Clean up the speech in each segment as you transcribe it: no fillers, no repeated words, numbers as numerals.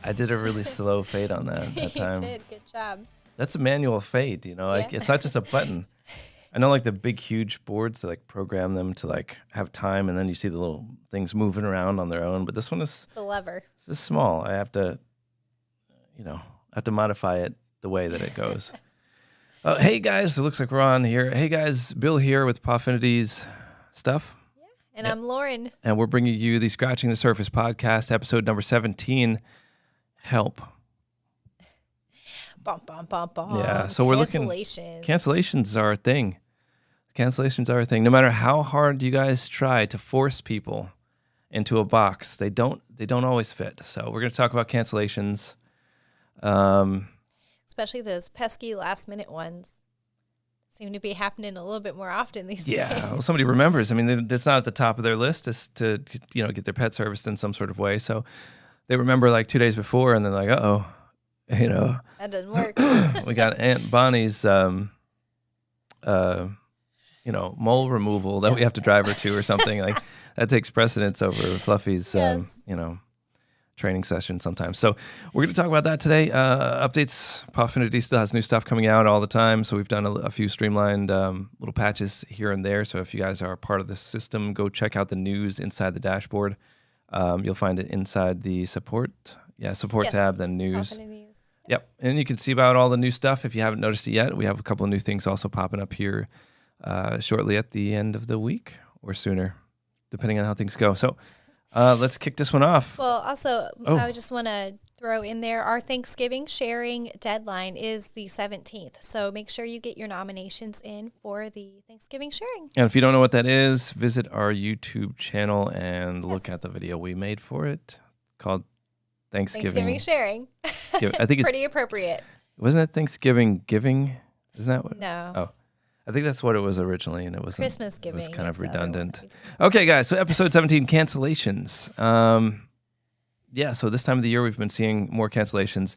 I did a really slow fade on that time. You did. Good job. That's a manual fade, like it's not just a button. I know like the big, huge boards that like program them to like have time, and then you see the little things moving around on their own. But this one is It's a lever. This is small. I have to, modify it the way that it goes. Hey guys, it looks like we're on here. Hey guys, Bill here with Pawfinity's stuff. Yeah, and I'm Lauren. And we're bringing you the Scratching the Surface podcast, episode number 17. Help. Bum, bum, bum, bum. Yeah, so we're looking. Cancellations are a thing. Cancellations are a thing. No matter how hard you guys try to force people into a box, they don't always fit. So we're going to talk about cancellations. Especially those pesky last minute ones seem to be happening a little bit more often these days. Yeah, well, somebody remembers. I mean, it's not at the top of their list is to get their pet serviced in some sort of way. So they remember like 2 days before, and they're like, uh-oh, that doesn't work. We got Aunt Bonnie's mole removal that we have to drive her to or something. Like that takes precedence over Fluffy's Yes. training session sometimes. So we're going to talk about that today. Updates. Pawfinity still has new stuff coming out all the time. So we've done a few streamlined little patches here and there. So if you guys are a part of the system, go check out the news inside the dashboard. You'll find it inside the support tab, then news. Pawfinity News. Yep. And you can see about all the new stuff if you haven't noticed it yet. We have a couple of new things also popping up here shortly at the end of the week or sooner, depending on how things go. So let's kick this one off. Well, also, I just want to throw in there, our Thanksgiving sharing deadline is the 17th. So make sure you get your nominations in for the Thanksgiving sharing. And if you don't know what that is, visit our YouTube channel and look at the video we made for it called Thanksgiving sharing. I think it's pretty appropriate. Wasn't it Thanksgiving giving? Isn't that what? No. Oh, I think that's what it was originally, and it wasn't. Christmas giving. It was kind of redundant. The other one. Okay, guys. So episode 17, cancellations. So this time of the year we've been seeing more cancellations,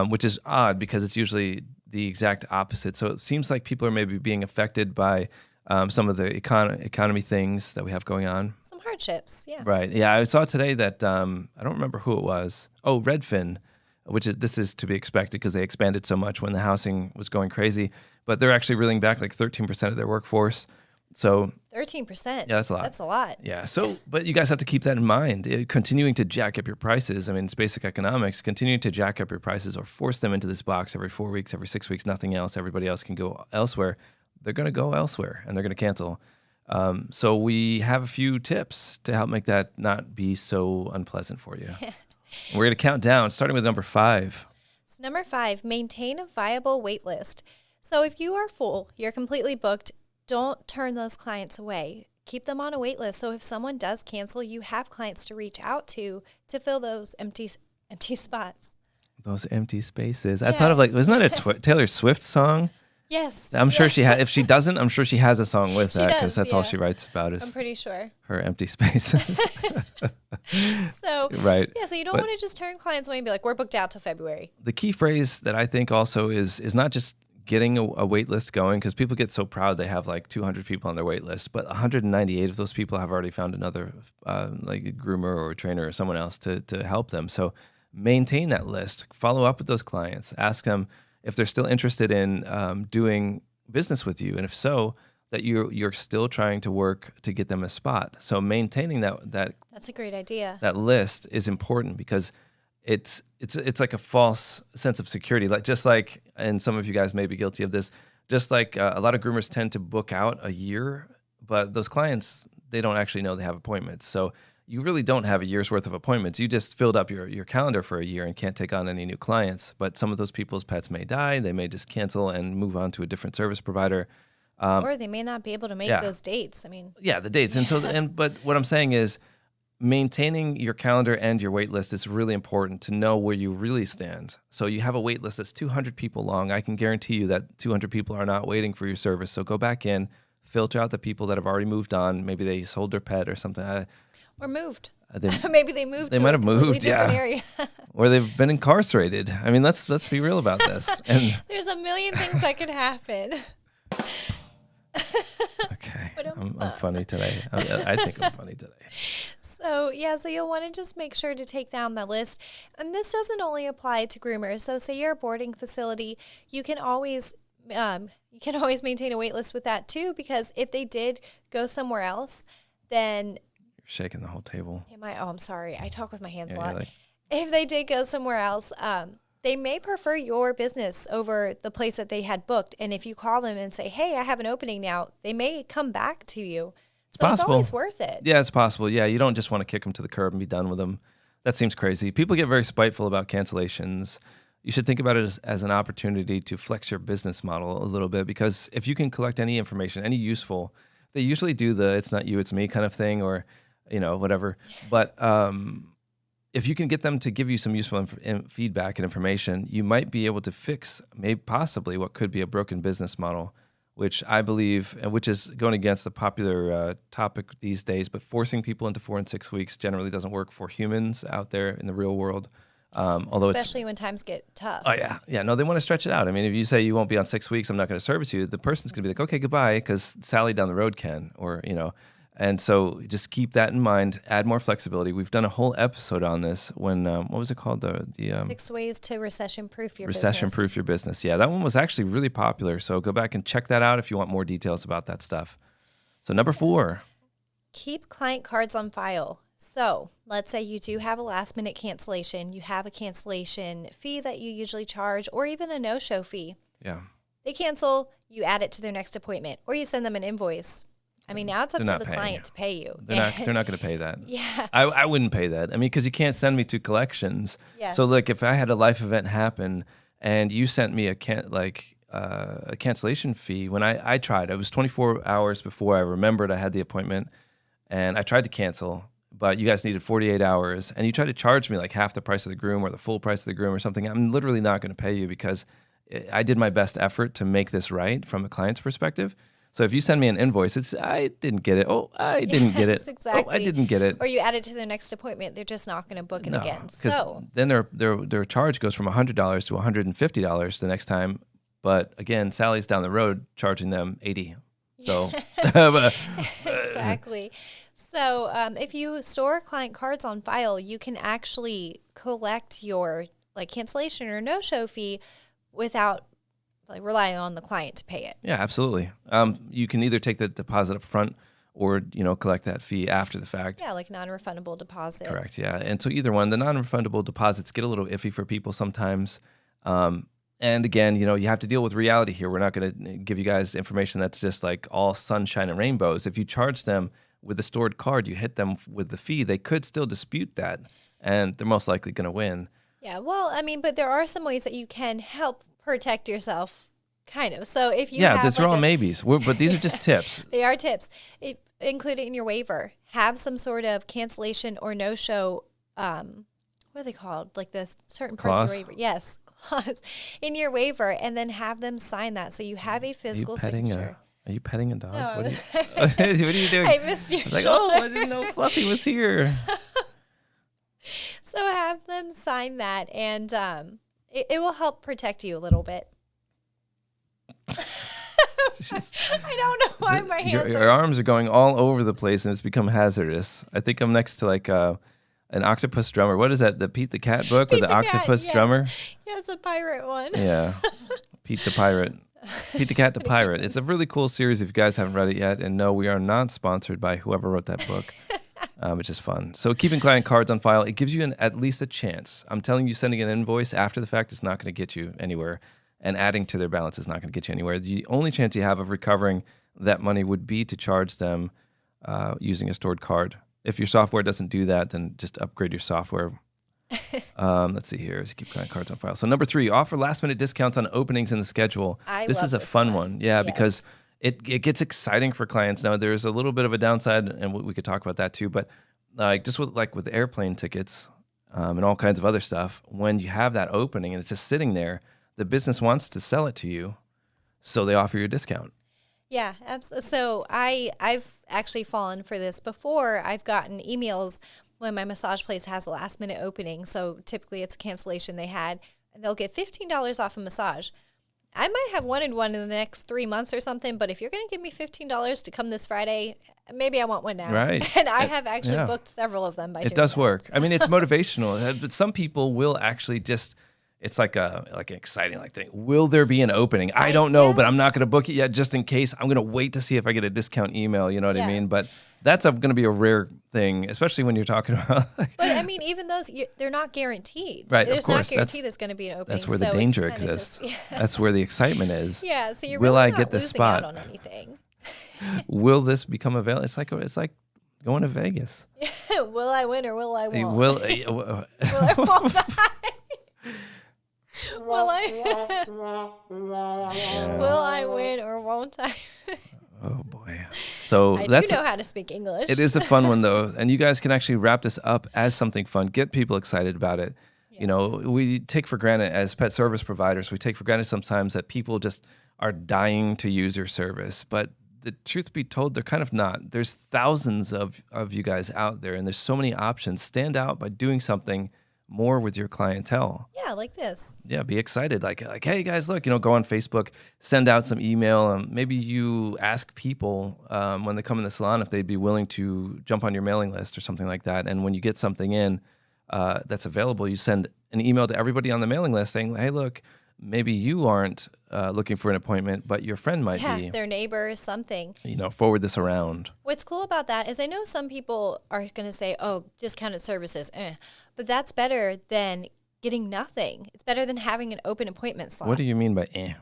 which is odd because it's usually the exact opposite. So it seems like people are maybe being affected by some of the economy things that we have going on. Some hardships, yeah. Right. Yeah, I saw today that I don't remember who it was. Oh, Redfin, this is to be expected because they expanded so much when the housing was going crazy. But they're actually reeling back like 13% of their workforce. So 13%. Yeah, that's a lot. That's a lot. Yeah. So, but you guys have to keep that in mind. Continuing to jack up your prices. I mean, it's basic economics. Continuing to jack up your prices or force them into this box every 4 weeks, every 6 weeks, nothing else. Everybody else can go elsewhere. They're going to go elsewhere and they're going to cancel. So we have a few tips to help make that not be so unpleasant for you. We're going to count down, starting with number 5. So number 5, maintain a viable wait list. So if you are full, you're completely booked, don't turn those clients away. Keep them on a wait list. So if someone does cancel, you have clients to reach out to fill those empty spots. Those empty spaces. I thought of wasn't that a Taylor Swift song? Yes. I'm sure she has. If she doesn't, I'm sure she has a song with that because that's all she writes about is I'm pretty sure. her empty spaces. So right. Yeah, so you don't want to just turn clients away and be like, we're booked out till February. The key phrase that I think also is not just getting a wait list going, because people get so proud they have like 200 people on their wait list, but 198 of those people have already found another like a groomer or a trainer or someone else to help them. So maintain that list, follow up with those clients, ask them if they're still interested in doing business with you, and if so, that you're still trying to work to get them a spot. So maintaining that's a great idea. That list is important because it's like a false sense of security. And some of you guys may be guilty of this. Just like a lot of groomers tend to book out a year, but those clients, they don't actually know they have appointments. So you really don't have a year's worth of appointments. You just filled up your calendar for a year and can't take on any new clients. But some of those people's pets may die. They may just cancel and move on to a different service provider. Or they may not be able to make those dates. I mean, the dates. And but what I'm saying is maintaining your calendar and your wait list is really important to know where you really stand. So you have a wait list that's 200 people long. I can guarantee you that 200 people are not waiting for your service. So go back in, filter out the people that have already moved on. Maybe they sold their pet or something. Or moved. Maybe they moved. They might have moved, different area. Or they've been incarcerated. I mean, let's be real about this. And there's a million things that could happen. Okay. But I'm funny today. I think I'm funny today. So, yeah, so you'll want to just make sure to take down the list. And this doesn't only apply to groomers. So, say you're a boarding facility, you can always maintain a wait list with that too, because if they did go somewhere else, then You're shaking the whole table. I'm sorry. I talk with my hands a Yeah, lot. you're like, If they did go somewhere else, they may prefer your business over the place that they had booked. And if you call them and say, hey, I have an opening now, they may come back to you. So it's possible. always worth it. Yeah, it's possible. Yeah, you don't just want to kick them to the curb and be done with them. That seems crazy. People get very spiteful about cancellations. You should think about it as an opportunity to flex your business model a little bit, because if you can collect any information, any useful, they usually do the "it's not you, it's me" kind of thing, or whatever. But if you can get them to give you some useful feedback and information, you might be able to fix maybe possibly what could be a broken business model, which I believe, and which is going against the popular topic these days, but forcing people into 4 and 6 weeks generally doesn't work for humans out there in the real world. Although especially when times get tough. oh yeah, no, they want to stretch it out. I mean, if you say you won't be on 6 weeks, I'm not going to service you, the person's going to be like, okay, goodbye, because Sally down the road can, or and so just keep that in mind. Add more flexibility. We've done a whole episode on this. When what was it called? The 6 ways to recession-proof your recession-proof your business. Yeah, that one was actually really popular. So go back and check that out if you want more details about that stuff. So number 4, keep client cards on file. So let's say you do have a last-minute cancellation. You have a cancellation fee that you usually charge, or even a no-show fee. yeah, They cancel, you add it to their next appointment, or you send them an invoice. I mean, now it's up to the client to pay you. They're not going to pay that. Yeah. I wouldn't pay that. I mean, because you can't send me to collections. Yes. So look, if I had a life event happen and you sent me a cancellation fee, when I tried, it was 24 hours before I remembered I had the appointment, and I tried to cancel, but you guys needed 48 hours, and you tried to charge me like half the price of the groom or the full price of the groom or something. I'm literally not going to pay you, because I did my best effort to make this right from a client's perspective. So if you send me an invoice, it's I didn't get it. Oh, I didn't get it. Exactly. Oh, I didn't get it. Or you add it to their next appointment. They're just not going to book it again. So then their charge goes from $100 to $150 the next time. But again, Sally's down the road charging them $80. So exactly. So if you store client cards on file, you can actually collect your cancellation or no-show fee without relying on the client to pay it. Yeah, absolutely. You can either take the deposit up front or, collect that fee after the fact. Yeah, like non-refundable deposit. Correct, yeah. And so either one, the non-refundable deposits get a little iffy for people sometimes. And again, you have to deal with reality here. We're not going to give you guys information that's just like all sunshine and rainbows. If you charge them with a stored card, you hit them with the fee, they could still dispute that, and they're most likely going to win. Yeah, well, I mean, but there are some ways that you can help protect yourself, kind of. So if you these are all maybes, but these are just tips. They are tips. Include it in your waiver. Have some sort of cancellation or no-show, what are they called? Like the certain parts Clause? of your waiver. Yes, clause in your waiver, and then have them sign that so you have a physical signature. Are you petting a dog? No, what are you doing? I missed your like, shoulder. I didn't know Fluffy was here. So have them sign that, and it will help protect you a little bit. I don't know why my hands your arms are going all over the place, and it's become hazardous. I think I'm next to like an octopus drummer. What is that? The Pete the Cat book with the octopus drummer? Yeah, it's a pirate one. Yeah, Pete the Pirate. Pete the Cat the Pirate. It's a really cool series if you guys haven't read it yet. And no, we are not sponsored by whoever wrote that book. It's just fun. So keeping client cards on file, it gives you at least a chance. I'm telling you, sending an invoice after the fact is not going to get you anywhere. And adding to their balance is not going to get you anywhere. The only chance you have of recovering that money would be to charge them using a stored card. If your software doesn't do that, then just upgrade your software. Let's see here. Let's keep client cards on file. So number 3, offer last-minute discounts on openings in the schedule. This is a fun one. Yeah, yes. Because it gets exciting for clients. Now, there's a little bit of a downside, and we could talk about that too, but just with airplane tickets and all kinds of other stuff, when you have that opening and it's just sitting there, the business wants to sell it to you, so they offer you a discount. Yeah, absolutely. So I've actually fallen for this before. I've gotten emails when my massage place has a last minute opening. So typically it's a cancellation they had, and they'll get $15 off a massage. I might have wanted one in the next 3 months or something, but if you're going to give me $15 to come this Friday, maybe I want one now. Right. And I have actually Yeah. booked several of them by It doing does that. work. I mean, it's motivational, but some people will actually just. It's like an exciting thing. Will there be an opening? I don't know, but I'm Yes. not going to book it yet just in case. I'm going to wait to see if I get a discount email. You know what I Yeah. mean? But that's going to be a rare thing, especially when you're talking about. But I mean, even those, they're not guaranteed. Right, of There's course. not guaranteed there's going to be an opening. That's where the so it's danger kinda exists. Just, That's where the excitement is. Yeah, so you're Will really I not get the losing spot? out on anything. Will this become available? It's like going to Vegas. Will I win or will I won't? Will Will I won't I? Will I? Will I win or won't I? Oh boy. So I that's do know how to speak English. it is a fun one though, and you guys can actually wrap this up as something fun. Get people excited about it. You know, we take for granted as pet service providers, we take for granted sometimes that people just are dying to use your service, but the truth be told, they're kind of not. There's thousands of you guys out there, and there's so many options. Stand out by doing something more with your clientele. Yeah, like this. Yeah, be excited. Like, hey guys, look, go on Facebook, send out some email. Maybe you ask people when they come in the salon if they'd be willing to jump on your mailing list or something like that. And when you get something in that's available, you send an email to everybody on the mailing list saying, hey, look, maybe you aren't looking for an appointment, but your friend might be. Their neighbor or something. Forward this around. What's cool about that is I know some people are going to say, oh, discounted services, but that's better than getting nothing. It's better than having an open appointment slot. What do you mean by eh?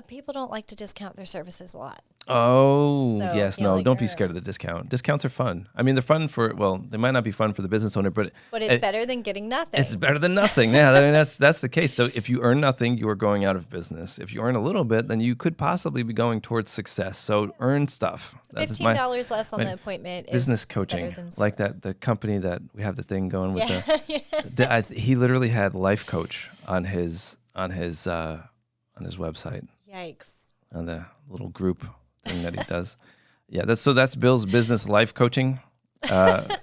People don't like to discount their services a lot. Oh, So, yes. yeah, No, like, don't be scared of the discount. Discounts are fun. I mean, they're fun they might not be fun for the business owner, but it's better than getting nothing. It's better than nothing. Yeah, I mean, that's the case. So if you earn nothing, you are going out of business. If you earn a little bit, then you could possibly be going towards success. So earn stuff. That's $15 less on the appointment is business better coaching, than like that. The company that we have the thing going with. Yeah. He literally had life coach on his website. Yikes. On the little group thing that he does. Yeah, that's Bill's business life coaching.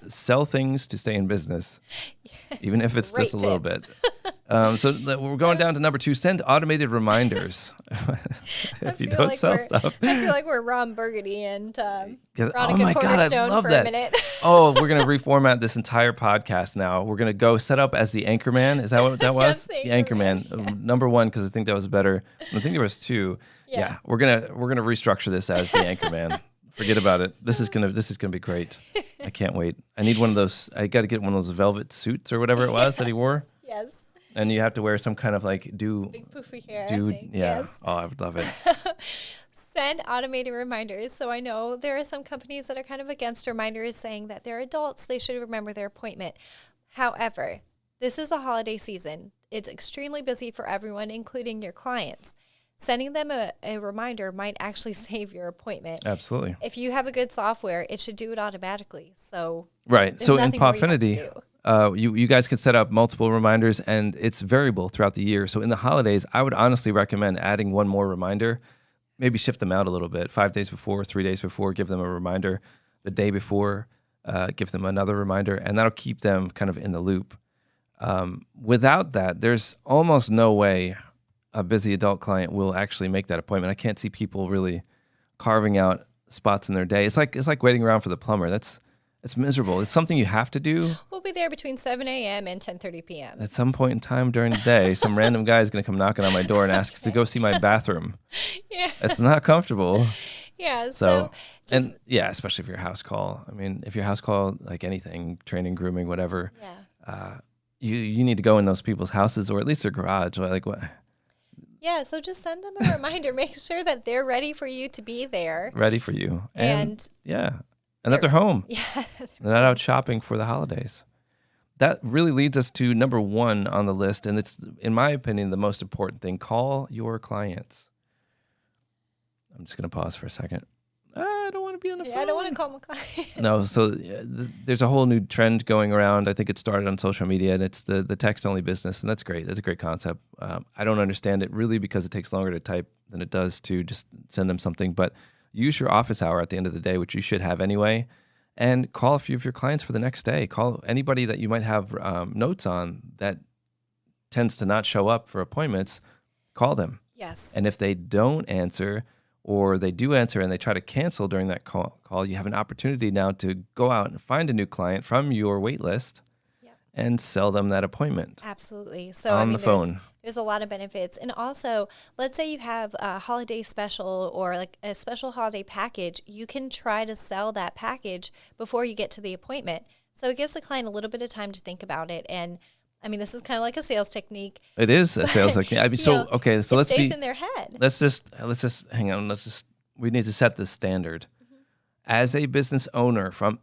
Sell things to stay in business, even if it's just a little bit. So we're going down to number 2. Send automated reminders. If you don't sell stuff. I feel like we're Ron Burgundy and Veronica oh my God, I Cornerstone love for that. a minute. Oh, we're going to reformat this entire podcast now. We're going to go set up as the Anchorman. Is that what that was? Yes, the Anchorman. Number 1, because I think that was better. I think there was 2. Yeah, we're gonna restructure this as the Anchorman. Forget about it. This is gonna be great. I can't wait. I need one of those. I got to get one of those velvet suits or whatever it was that he wore. Yes. And you have to wear some kind of big poofy hair. I think. Yeah. Yes. Oh, I would love it. Send automated reminders. So I know there are some companies that are kind of against reminders, saying that they're adults, they should remember their appointment. However, this is the holiday season. It's extremely busy for everyone, including your clients. Sending them a reminder might actually save your appointment. Absolutely. If you have a good software, it should do it automatically. So right. So in nothing more you have to Pawfinity, you guys can set up multiple reminders, and it's variable throughout the year. So in the holidays, I would honestly recommend adding one more reminder. Maybe shift them out a little bit. 5 days before, 3 days before, give them a reminder. The day before, give them another reminder, and that'll keep them kind of in the loop. Without that, there's almost no way a busy adult client will actually make that appointment. I can't see people really carving out spots in their day. It's like waiting around for the plumber. It's miserable. It's something you have to do. We'll be there between 7 a.m. and 10:30 p.m. At some point in time during the day, some random guy is going to come knocking on my door and ask to go see my bathroom. Yeah. It's not comfortable. Yeah. So especially if you're a house call. I mean, if you're house call, like anything, training, grooming, whatever, you need to go in those people's houses or at least their garage. Like what? Yeah, so just send them a reminder. Make sure that they're ready for you to be there. Ready for you. And that they're home. Yeah. They're not out shopping for the holidays. That really leads us to number 1 on the list, and it's, in my opinion, the most important thing. Call your clients. I'm just going to pause for a second. I don't want to be on the phone. I don't want to call my clients. No, so there's a whole new trend going around. I think it started on social media, and it's the text-only business, and that's great. That's a great concept. I don't understand it really because it takes longer to type than it does to just send them something. But use your office hour at the end of the day, which you should have anyway, and call a few of your clients for the next day. Call anybody that you might have notes on that tends to not show up for appointments. Call them. Yes. And if they don't answer, or they do answer and they try to cancel during that call, you have an opportunity now to go out and find a new client from your wait list Yep. and sell them that appointment Absolutely. So, I on the mean, phone. there's a lot of benefits. And also, let's say you have a holiday special or like a special holiday package, you can try to sell that package before you get to the appointment. So it gives the client a little bit of time to think about it. And I mean, this is kind of like a sales technique, It is a sales but technique. I mean, you so know, okay, so it stays in their head. let's just hang on. We need to set the standard. Mhm. As a business owner from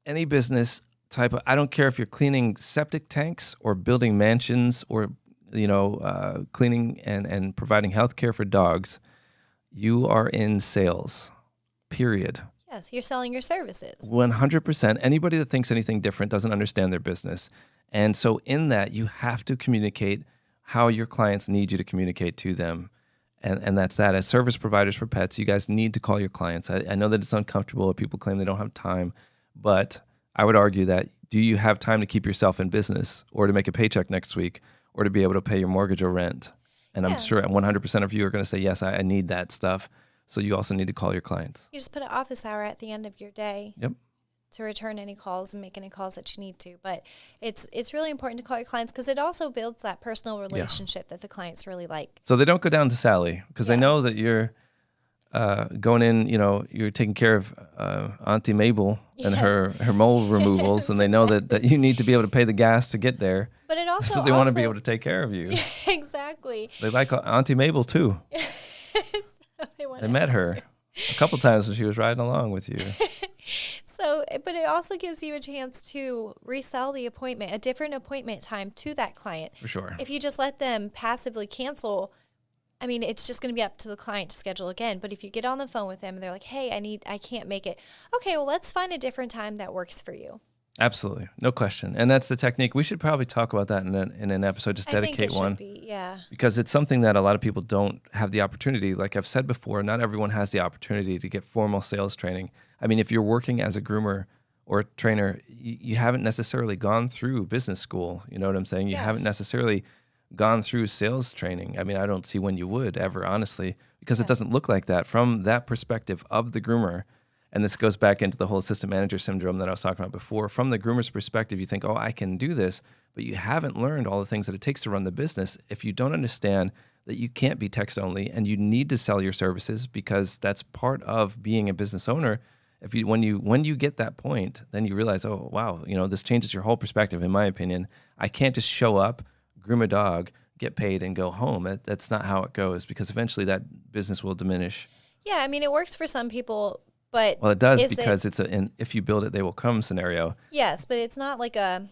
any business type of, I don't care if you're cleaning septic tanks or building mansions or cleaning and providing healthcare for dogs, you are in sales. Period. Yes, you're selling your services. 100%. Anybody that thinks anything different doesn't understand their business. And so, in that, you have to communicate how your clients need you to communicate to them. And that's that. As service providers for pets, you guys need to call your clients. I know that it's uncomfortable. People claim they don't have time. But I would argue that, do you have time to keep yourself in business or to make a paycheck next week or to be able to pay your mortgage or rent? And I'm Yeah. sure 100% of you are going to say, yes, I need that stuff. So you also need to call your clients. You just put an office hour at the end of your day Yep. to return any calls and make any calls that you need to. But it's really important to call your clients because it also builds that personal relationship that the clients really like. So they don't go down to Sally because they Yeah. know that you're going in, you're taking care of Auntie Mabel and Yes. her mole removals, Yes, and they know that you need to be able to pay the gas to get there. But it also So they want to be able to take care of you. exactly. They like Auntie Mabel too. So they want I met her a couple times when she was riding along with you. So, but it also gives you a chance to resell the appointment, a different appointment time to that client. For sure. If you just let them passively cancel, I mean, it's just going to be up to the client to schedule again. But if you get on the phone with them and they're like, "Hey, I can't make it." Okay, well, let's find a different time that works for you. Absolutely. No question. And that's the technique. We should probably talk about that in an episode, just I think dedicate it one. should be, yeah. Because it's something that a lot of people don't have the opportunity. Like I've said before, not everyone has the opportunity to get formal sales training. I mean, if you're working as a groomer or a trainer, you haven't necessarily gone through business school. You know what I'm saying? You Yeah. haven't necessarily gone through sales training. I mean, I don't see when you would ever, honestly, because it Yeah. doesn't look like that from that perspective of the groomer. And this goes back into the whole assistant manager syndrome that I was talking about before. From the groomer's perspective, you think, oh, I can do this, but you haven't learned all the things that it takes to run the business. If you don't understand that you can't be text only and you need to sell your services because that's part of being a business owner. When you get that point, then you realize, oh, wow, this changes your whole perspective, in my opinion. I can't just show up, groom a dog, get paid, and go home. That's not how it goes, because eventually that business will diminish. Yeah, I mean, it works for some people, but Well, it does, is because it's an if you build it, they will come scenario. yes, but it's not like a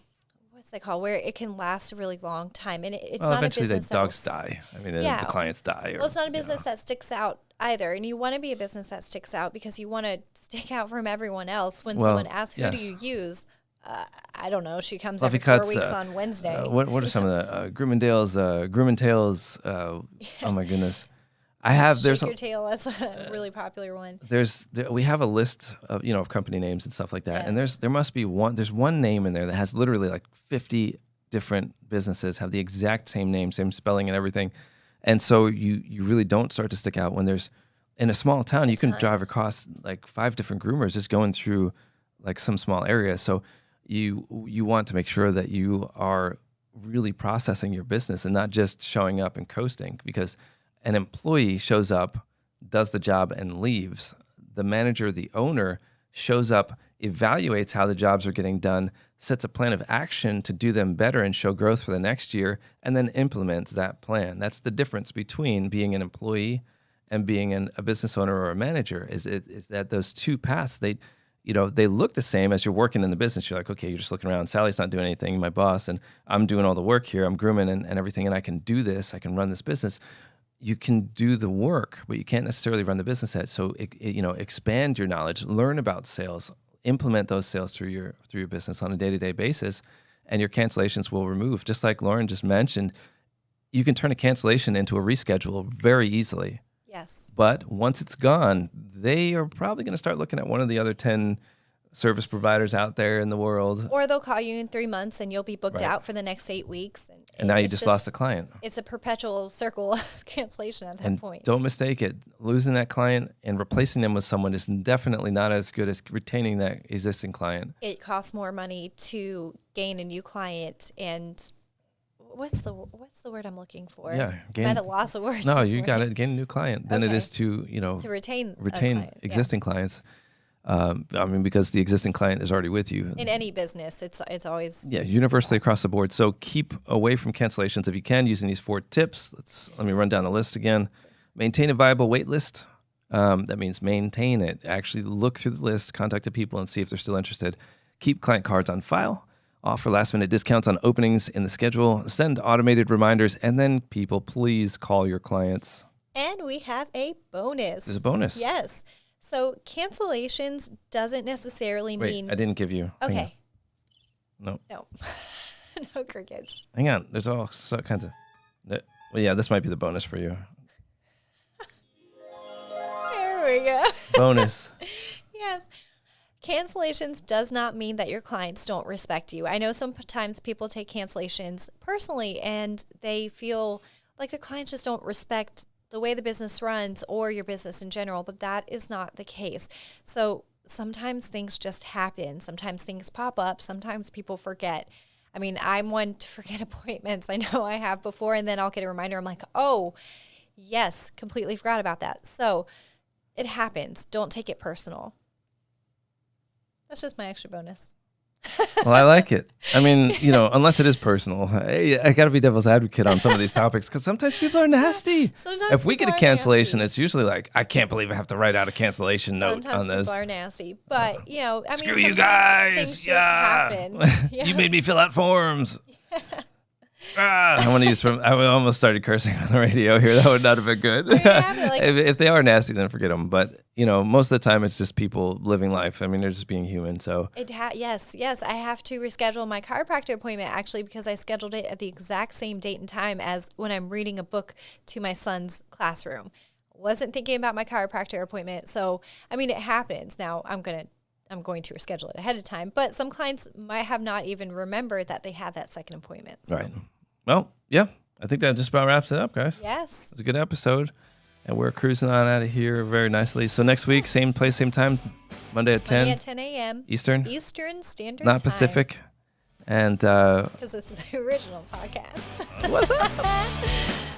what's that called, where it can last a really long time, and it's Well, not a eventually the business that will dogs die. I mean, Yeah. the clients die. Well, it's not a business that sticks out either, and you want to be a business that sticks out because you want to stick out from everyone else. When Well, someone asks, "Who do yes. you use?" I don't know. She comes Fluffy every 4 Cuts, weeks on Wednesday. What are some of the Groom and Tails? Oh my goodness, there's Shake Your Tail. That's a really popular one. we have a list of company names and stuff like that, and Yes. there's one name in there that has literally like 50 different businesses have the exact same name, same spelling and everything, and so you really don't start to stick out when there's in a small town. You can drive across like 5 different groomers just going through like some small area. So you want to make sure that you are really processing your business and not just showing up and coasting, because an employee shows up, does the job, and leaves. The manager, the owner, shows up, evaluates how the jobs are getting done, sets a plan of action to do them better and show growth for the next year, and then implements that plan. That's the difference between being an employee and being a business owner or a manager, is that those two paths, they look the same as you're working in the business. You're like, okay, you're just looking around. Sally's not doing anything, my boss, and I'm doing all the work here. I'm grooming and everything, and I can do this. I can run this business. You can do the work, but you can't necessarily run the business at. So, expand your knowledge, learn about sales, implement those sales through your business on a day-to-day basis, and your cancellations will remove. Just like Lauren just mentioned, you can turn a cancellation into a reschedule very easily. Yes. But once it's gone, they are probably going to start looking at one of the other 10 service providers out there in the world. Or they'll call you in 3 months and you'll be booked Right. out for the next 8 weeks. And now you It's just lost a client. It's a perpetual circle of cancellation at that And point. don't mistake it. Losing that client and replacing them with someone is definitely not as good as retaining that existing client. It costs more money to gain a new client, and what's the word I'm looking for? Yeah, I'm at a loss of words. No, this you got morning. it. Gain a new client than it is to To retain a retain client, yeah. existing clients. I mean, because the existing client is already with you. In any business, it's always Universally across the board. So keep away from cancellations if you can, using these 4 tips. Let me run down the list again. Maintain a viable wait list. That means maintain it. Actually look through the list, contact the people, and see if they're still interested. Keep client cards on file. Offer last-minute discounts on openings in the schedule. Send automated reminders. And then, people, please call your clients. And we have a bonus. There's a bonus. Yes. So cancellations doesn't necessarily mean... Wait, I didn't give you. Okay. No. No. No crickets. Hang on. There's all kinds of... Well, yeah, this might be the bonus for you. There we go. Bonus. Yes. Cancellations does not mean that your clients don't respect you. I know sometimes people take cancellations personally and they feel like the clients just don't respect the way the business runs or your business in general, but that is not the case. So sometimes things just happen. Sometimes things pop up. Sometimes people forget. I mean, I'm one to forget appointments. I know I have before, and then I'll get a reminder. I'm like, oh, yes, completely forgot about that. So it happens. Don't take it personal. That's just my extra bonus. Well, I like it. I mean, unless it is personal, I got to be devil's advocate on some of these topics because sometimes people are nasty. Sometimes if we get a people are cancellation, nasty. it's usually like, I can't believe I have to write out a cancellation note on Sometimes this. people are nasty, but I mean, Screw you sometimes guys! things just happen. Yeah. You made me fill out forms. I want to use I almost started cursing on the radio here. That would not have been good. If they are nasty, then forget them. But most of the time, it's just people living life. I mean, they're just being human. So Yes. I have to reschedule my chiropractor appointment actually because I scheduled it at the exact same date and time as when I'm reading a book to my son's classroom. Wasn't thinking about my chiropractor appointment. So I mean, it happens. Now I'm going to reschedule it ahead of time. But some clients might have not even remembered that they had that second appointment. So. Right. Well, yeah, I think that just about wraps it up, guys. Yes. It's a good episode, and we're cruising on out of here very nicely. So next week, same place, same time, Monday at 10. Monday at 10 a.m. Eastern. Eastern Standard Not Time. Pacific. And Because this is the original podcast. What's up?